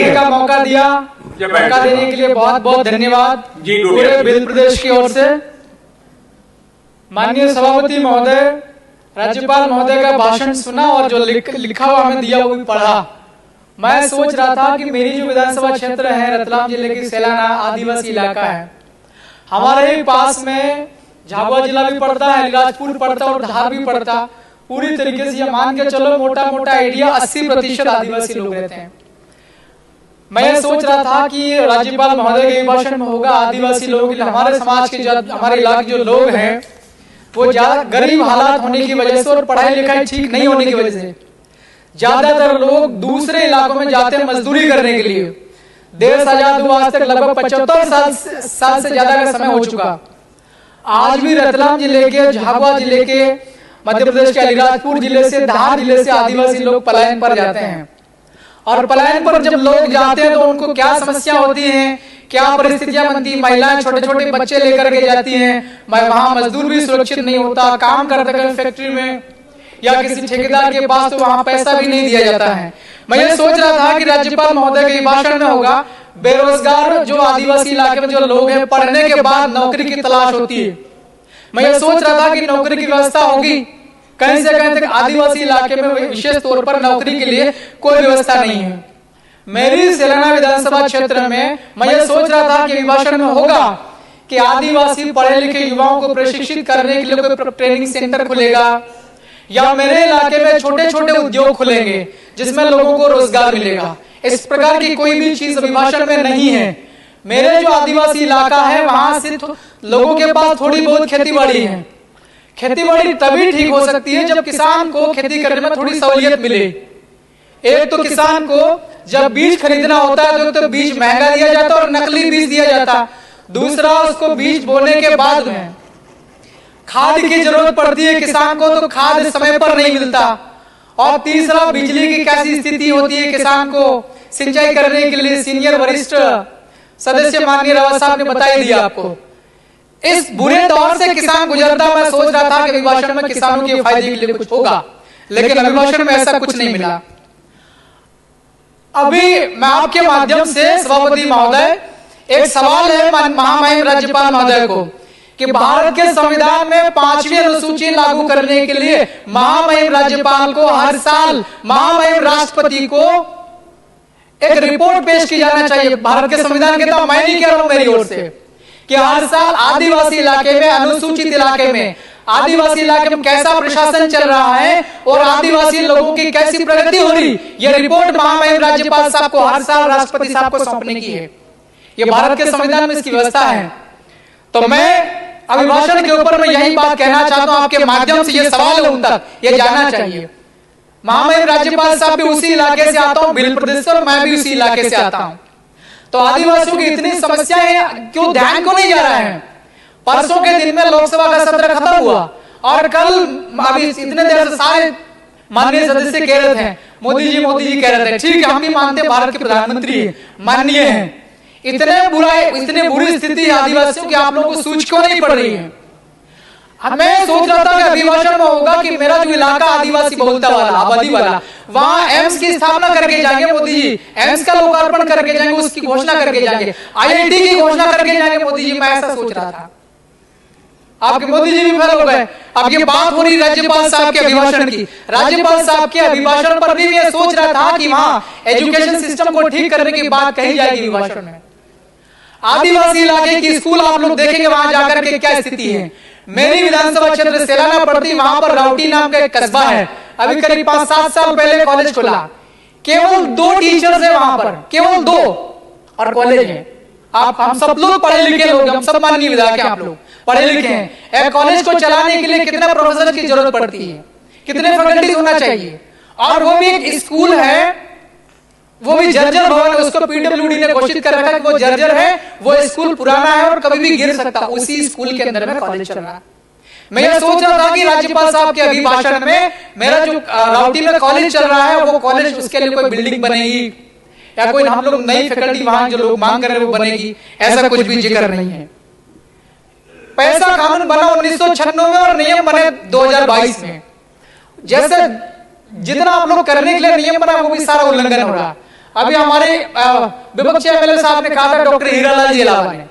है। का मौका दिया, मौका देने के लिए बहुत बहुत धन्यवाद पूरे भिल प्रदेश की ओर से। माननीय सभापति महोदय, राज्यपाल महोदय का भाषण सुना और जो लिखा हुआ हमें दिया वो भी पढ़ा। मैं सोच रहा था कि मेरी जो विधानसभा क्षेत्र है रतलाम जिले की सेलाना आदिवासी इलाका है, हमारे ही पास में झाबुआ जिला भी पड़ता है, अलीराजपुर पड़ता और धार भी पड़ता। पूरी तरीके से ये मान के चलो मोटा मोटा आइडिया 80% आदिवासी लोग रहते हैं। मैं ये सोच रहा था कि राज्यपाल महोदय के भाषण में होगा आदिवासी लोग, हमारे समाज के हमारे इलाके जो लोग हैं वो ज्यादा गरीब हालात होने की वजह से और पढ़ाई लिखाई ठीक नहीं होने की वजह से ज्यादातर लोग दूसरे इलाकों में जाते हैं मजदूरी करने के लिए। देश आजाद हुआ आज तक लगभग 75 साल से ज्यादा का समय हो चुका। आज भी रतलाम जिले के, झाबुआ जिले के, मध्य प्रदेश के अलीराजपुर जिले से, धार जिले से आदिवासी लोग पलायन पर जाते हैं। और पलायन पर जब लोग जाते हैं तो उनको क्या समस्या होती है, क्या परिस्थितियां बनती है। महिलाएं छोटे छोटे बच्चे लेकर के जाती हैं, वहां मजदूर भी सुरक्षित नहीं होता, काम करते हैं फैक्ट्री में या किसी ठेकेदार के पास तो वहां पैसा भी नहीं दिया जाता है। मैं ये सोच रहा था कि राज्यपाल महोदय के भाषण में होगा बेरोजगार जो आदिवासी इलाके में जो लोग हैं, पढ़ने के बाद नौकरी की तलाश होती है। मैं ये सोच रहा था कि नौकरी की व्यवस्था होगी, कहीं से कहीं तक आदिवासी इलाके में विशेष तौर पर नौकरी के लिए कोई व्यवस्था नहीं है। मेरी सेलाना विधानसभा क्षेत्र में मैं ये सोच रहा था कि अभिभाषण में होगा कि आदिवासी पढ़े लिखे युवाओं को प्रशिक्षित करने के लिए कोई ट्रेनिंग सेंटर खुलेगा या मेरे इलाके में छोटे छोटे उद्योग खुलेंगे जिसमें लोगों को रोजगार मिलेगा। इस प्रकार की कोई भी चीज अभिभाषण में नहीं है। मेरे जो आदिवासी इलाका है वहां से लोगों के पास थोड़ी बहुत खेती बाड़ी है। खेती बाड़ी तभी ठीक हो सकती है जब किसान को खेती करने में थोड़ी सहूलियत मिले। एक तो किसान को जब बीज खरीदना होता है तो बीज महंगा दिया जाता है और नकली बीज दिया जाता। दूसरा, उसको बीज बोने के बाद में खाद की जरूरत पड़ती है किसान को, तो खाद समय पर नहीं मिलता। और तीसरा, बिजली की कैसी स्थिति होती है किसान को सिंचाई करने के लिए। सीनियर वरिष्ठ सदस्य माननीय रावत साहब ने बता ही दिया आपको। इस बुरे दौर से किसान गुजरता। मैं सोच रहा था कि अभिभाषण में किसानों के फायदे के लिए कुछ होगा, लेकिन अभिभाषण में ऐसा कुछ नहीं मिला। अभी मैं आपके माध्यम से सभापति महोदय, एक सवाल है महामहिम राज्यपाल महोदय को कि भारत के संविधान में 5वीं अनुसूची लागू करने के लिए महामहिम राज्यपाल को हर साल महामहिम राष्ट्रपति को एक रिपोर्ट पेश की जाना चाहिए। भारत के संविधान के तो मैं नहीं कह रहा हूं मेरी ओर से कि हर साल आदिवासी इलाके में, अनुसूचित इलाके में, आदिवासी इलाके में कैसा प्रशासन चल रहा है और आदिवासी लोगों की कैसी प्रगति हो रही, यह रिपोर्ट महामहिम राज्यपाल साहब को हर साल राष्ट्रपति साहब को सौंपने की है। यह भारत के संविधान में इसकी व्यवस्था है। तो मैं अभिभाषण के ऊपर मैं यही बात कहना चाहता हूं, आपके माध्यम से यह सवाल है उन तक, यह जानना चाहिए। महामहिम राज्यपाल साहब भी उसी इलाके से आता हूं, भिल प्रदेश से, और मैं भी उसी इलाके से आता हूं। तो आदिवासियों की इतनी समस्याएं क्यों ध्यान को नहीं जा रहा है। परसों के दिन में लोकसभा का सत्र खत्म हुआ और कल अभी इतने देर से सारे माननीय सदस्य कह रहे थे मोदी जी कह रहे थे। ठीक है, हम भी मानते हैं भारत के प्रधानमंत्री माननीय हैं। इतने बुरी स्थिति है आदिवासियों की, आप लोगों को सूझ क्यों नहीं पड़ रही है। मैं सोच रहा था कि अभिभाषण में होगा कि मेरा जो इलाका आदिवासी बहुलता वाला, आबादी वाला, वहां एम्स की स्थापना करके जाएंगे मोदी जी, एम्स का लोकार्पण करके जाएंगे, उसकी घोषणा करके जाएंगे, आईआईटी की घोषणा करके जाएंगे मोदी जी। मैं ऐसा सोच रहा था। आपके मोदी जी भी फेल हो गए। अब ये बात हो रही राज्यपाल साहब के अभिभाषण की। राज्यपाल साहब के अभिभाषण पर भी मैं सोच रहा था कि वहां एजुकेशन सिस्टम को ठीक करने की बात कही जाएगी अभिभाषण में। आदिवासी इलाके की स्कूल आप लोग देखेंगे वहां जाकर के क्या स्थिति है। मेरी विधानसभा क्षेत्र सेलाना पड़ती, वहां पर राउटी नाम का एक कस्बा है। अभी करीब 5-7 साल पहले कॉलेज खुला, केवल 2 टीचर्स है वहां पर, केवल 2, और कॉलेज है। हम सब लोग पढ़े लिखे लोग, हम सब माननीय विधायक हैं, आप लोग पढ़े लिखे हैं। एक कॉलेज को चलाने के लिए कितने प्रोफेसर की जरूरत पड़ती है, कितने फैकल्टी होना चाहिए। और वो भी एक स्कूल है, वो भी जर्जर भवन है, उसको पीडब्ल्यूडी ने घोषित कर रखा है कि वो जर्जर है, वो स्कूल पुराना है और कभी भी गिर सकता। उसी स्कूल के अंदर में कॉलेज चल रहा है। मैं ये सोच रहा था कि राज्यपाल साहब के अभिभाषण में मेरा जो राउटी में कॉलेज चल रहा है वो कॉलेज, उसके लिए कोई बिल्डिंग बनेगी या कोई हम लोग नई फैकल्टी वहां जो लोग मांग कर रहे हैं वो बनेगी, ऐसा कुछ भी जिक्र नहीं है। पैसा कानून बना 1996 में और नियम बने 2022 में। जैसे जितना आप लोग करने के लिए नियम बना वो भी सारा उल्लंघन हो रहा। अभी हमारे विपक्षी एमएलए साहब ने कहा था, डॉक्टर हीरालाल जी अलावा ने,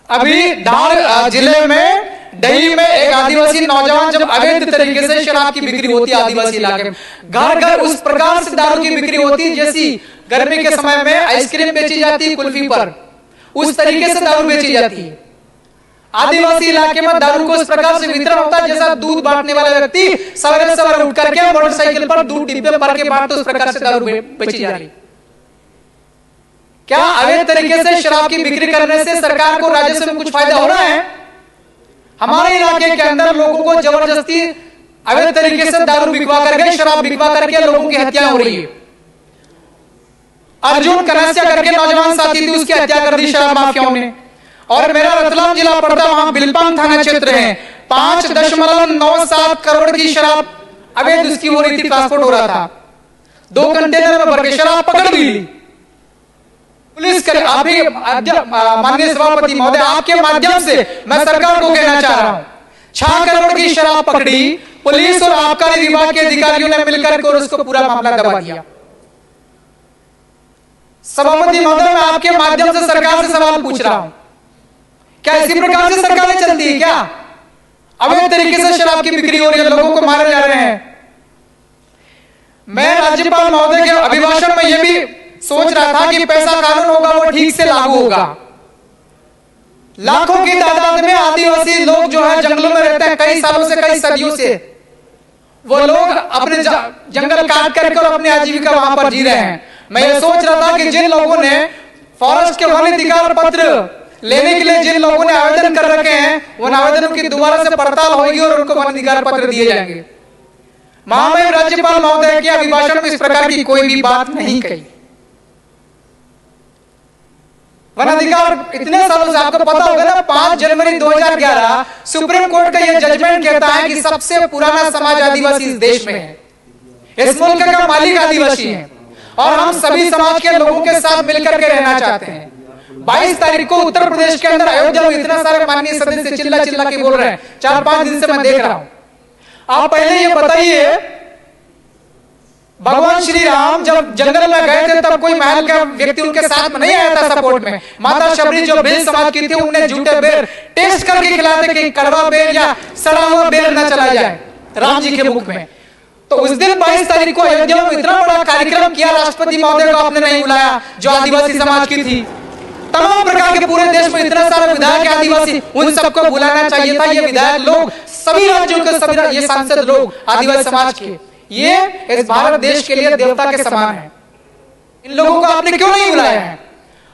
अभी धार जिले में डही में एक आदिवासी नौजवान जब अवैध तरीके से शराब की बिक्री होती है आदिवासी इलाके में, घर घर उस प्रकार से दारू की बिक्री होती, जैसी गर्मी के समय में आइसक्रीम बेची जाती है कुल्फी पर, उस तरीके से दारू बेची जाती है। आदिवासी इलाके में दारू को इस प्रकार से वितरण होता है जैसा दूध बांटने वाला व्यक्ति सवेरे सवेरे उठ करके मोटरसाइकिल पर दूध डिब्बे भर के बांटते, उस प्रकार से दारू बेची जा रही। क्या अवैध तरीके से शराब की बिक्री करने से सरकार को राजस्व में कुछ फायदा हो रहा है? हमारे इलाके के अंदर लोगों को जबरदस्ती अवैध तरीके से दारू बिकवा करके, शराब बिकवा करके लोगों की हत्या हो रही है। अर्जुन कनासिया करके नौजवान साथी थी, उसकी हत्या कर दी शराब माफियाओं ने। और मेरा रतलाम जिला पड़ता, वहां बिलपांग थाना क्षेत्र है, 5.97 करोड़ की शराब अवैध उसकी हो रही थी, ट्रांसपोर्ट हो रहा था, 2 कंटेनर में भर के शराब पकड़ ली पुलिस करे। अभी माननीय सभापति महोदय, आपके माध्यम से मैं सरकार को कहना चाह रहा हूं, 6 करोड़ की शराब पकड़ी पुलिस और आबकारी विभाग के अधिकारियों ने मिलकर के उसको पूरा मामला दबा दिया। सभापति महोदय, मैं आपके माध्यम से सरकार से सवाल पूछ रहा हूं, क्या इसी प्रकार से सरकारें चलती है क्या? अवैध तरीके से शराब की बिक्री हो रही है, लोगों को मारे जा रहे हैं। मैं राज्यपाल महोदय के अभिभाषण में यह भी सोच रहा था कि पैसा कानून होगा वो ठीक से लागू होगा। लाखों की तादाद में आदिवासी लोग जो है जंगलों में रहते हैं, कई सालों से, कई सदियों से वो लोग अपने जंगल काट करके और अपनी आजीविका वहां पर जी रहे हैं। मैं ये सोच रहा था कि जिन लोगों ने फॉरेस्ट के वन अधिकार पत्र लेने के लिए जिन लोगों ने आवेदन कर रखे हैं, उन आवेदनों की दोबारा से पड़ताल होगी और उनको वन अधिकार पत्र दिए जाएंगे। महामहिम राज्यपाल महोदय के अभिभाषण में इस प्रकार की कोई भी बात नहीं कही। वन अधिकार इतने सालों से, आपको पता होगा ना, 5 जनवरी 2011 सुप्रीम कोर्ट का यह जजमेंट कहता है कि सबसे पुराना समाज आदिवासी इस देश में है, इस मुल्क का मालिक आदिवासी है और हम सभी समाज के लोगों के साथ मिलकर के रहना चाहते हैं। 22 तारीख को उत्तर प्रदेश के अंदर अयोध्या में इतना सारे माननीय सदस्य चिल्ला चिल्ला के बोल रहे हैं, 4-5 दिन से मैं देख रहा हूं। आप पहले ये बताइए, भगवान श्री राम जब जंगल में गए थे तब कोई महल का व्यक्ति उनके साथ में नहीं आया था सपोर्ट में। माता शबरी जो बेल समाज की थी, उन्हें झूठे बेर टेस्ट करके खिलाते कि कड़वा बेर या सड़ा हुआ बेर न चला जाए राम जी के मुख में। तो उस दिन 22 तारीख को अयोध्या में इतना बड़ा कार्यक्रम किया, राष्ट्रपति महोदय को आपने नहीं बुलाया जो आदिवासी समाज की थी। तमाम प्रकार के पूरे देश में इतना सारा विधायक आदिवासी, उन सबको बुलाना चाहिए था। ये विधायक लोग सभी राज्यों के, सभी ये सांसद लोग आदिवासी समाज के, ये इस भारत देश के लिए देवता के समान है। इन लोगों को आपने क्यों नहीं बुलाया है?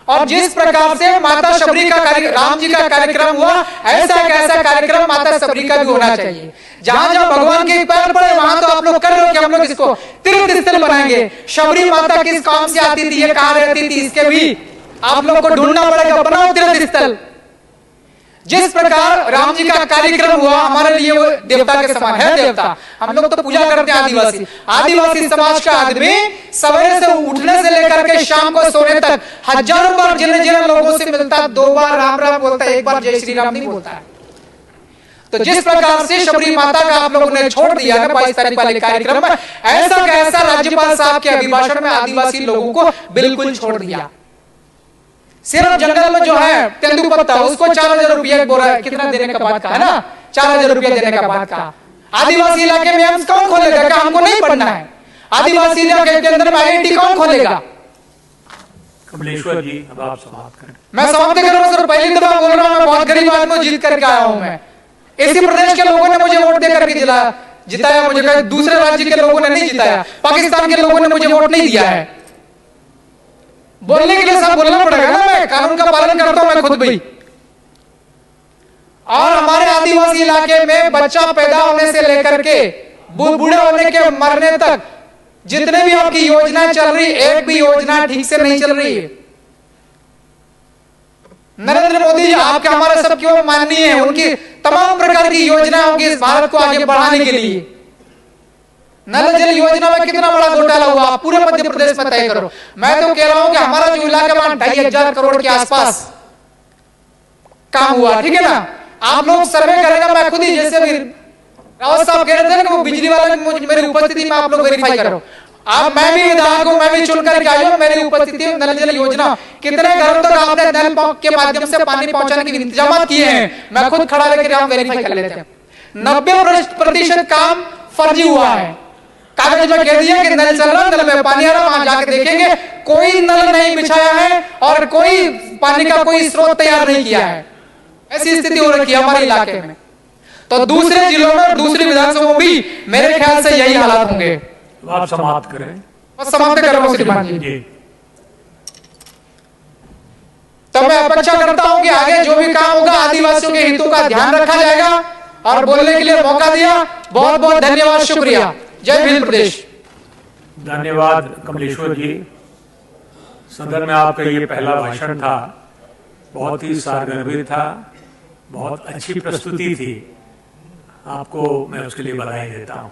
और जिस प्रकार से माता शबरी का राम जी का कार्यक्रम हुआ, ऐसा एक ऐसा कार्यक्रम माता शबरी का भी होना चाहिए। जहां जहां भगवान के पैर पड़े वहां तो आप लोग कर रहे हो कि हम लोग इसको तीर्थ स्थल बनाएंगे। शबरी माता किस काम से आती थी, ये कहां रहती थी, इसके भी आप लोग को ढूंढना पड़ेगा, बनाओ तीर्थ स्थल। जिस प्रकार राम जी का कार्यक्रम हुआ, हमारे लिए वो देवता के समान है। देवता हम लोग तो पूजा करते हैं। आदिवासी समाज का आदमी सवेरे से उठने से लेकर के शाम को सोने तक हजारों बार जिन जिन लोगों से मिलता है, 2 बार राम राम बोलता है, 1 बार जय श्री राम नहीं बोलता है। तो जिस प्रकार से शबरी माता का आप लोगों ने छोड़ दिया ना 22 तारीख वाले कार्यक्रम में, ऐसा कैसा राज्यपाल साहब के अभिभाषण में आदिवासी लोगों को बिल्कुल छोड़ दिया। सिर्फ जंगल में जो है तेंदुपत्ता, उसको 4000 रुपया बोल रहा है, कितना देने का बात का है ना, 4000 रुपया देने का बात का। आदिवासी इलाके में एम्स कौन खोलेगा? क्या हमको नहीं पढ़ना है? आदिवासी इलाके के अंदर IIT कौन खोलेगा? कमलेश्वर जी, अब आप समाप्त करें। मैं समाप्त कर रहा हूं सर, पहली दफा बोल रहा हूं, मैं बहुत गरीब आदमी जीत करके आया हूं। मैं इसी प्रदेश के लोगों ने मुझे वोट दे करके जिताया, मुझे दूसरे राज्य के लोगों ने नहीं जिताया, पाकिस्तान के लोगों ने मुझे वोट नहीं दिया है। बोलने के लिए सब बोलना पड़ेगा ना, मैं कानून का पालन करता हूं, मैं खुद भी। और हमारे आदिवासी इलाके में बच्चा पैदा होने से लेकर के बूढ़े होने के मरने तक जितने भी आपकी योजना चल रही, एक भी योजना ठीक से नहीं चल रही है। नरेंद्र मोदी जी आपके हमारे सबके वो माननीय है, उनकी तमाम प्रकार की योजना होगी इस भारत को आगे बढ़ाने के लिए। नल जल योजना में कितना बड़ा घोटाला हुआ, पूरे मध्य प्रदेश में तय करो। मैं तो कह रहा हूं कि हमारा जो इलाका में 2500 करोड़ के आसपास काम हुआ, ठीक है ना। आप लोग सर्वे करेगा, मैं खुद ही, जैसे भी रावत साहब कह रहे थे ना कि वो बिजली वाले मेरी उपस्थिति में आप लोग वेरीफाई करो। अब मैं भी विधायक हूं, मैं भी चुनकर के आई हूं, मेरी उपस्थिति में नल जल योजना कितने घरों तक आपने नल के माध्यम से पानी पहुंचाने के इंतजाम किए हैं, मैं खुद खड़ा लेकर हम वेरीफाई कर लेते हैं। 90% काम फर्जी हुआ है। कागज में कह दिया कि नल चल रहा, नल में पानी आ रहा, वहां जाके देखेंगे कोई नल नहीं बिछाया है और कोई पानी का कोई स्रोत तैयार नहीं किया है। ऐसी स्थिति हो रखी है हमारे इलाके में। तो दूसरे जिलों में, दूसरी विधानसभाओं में भी मेरे ख्याल से यही हालात होंगे। आप समाप्त करें। बस समाप्त कर रहा हूं श्रीमान जी। जी। तो मैं अपेक्षा करता हूं कि आगे जो भी काम होगा आदिवासियों के हितों का ध्यान रखा जाएगा और बोलने के लिए मौका दिया, बहुत बहुत धन्यवाद, शुक्रिया। जय भील प्रदेश। धन्यवाद कमलेश्वर जी। सदन में आपका ये पहला भाषण था, बहुत ही सारगर्भित था, बहुत अच्छी प्रस्तुति थी। आपको मैं उसके लिए बधाई देता हूं।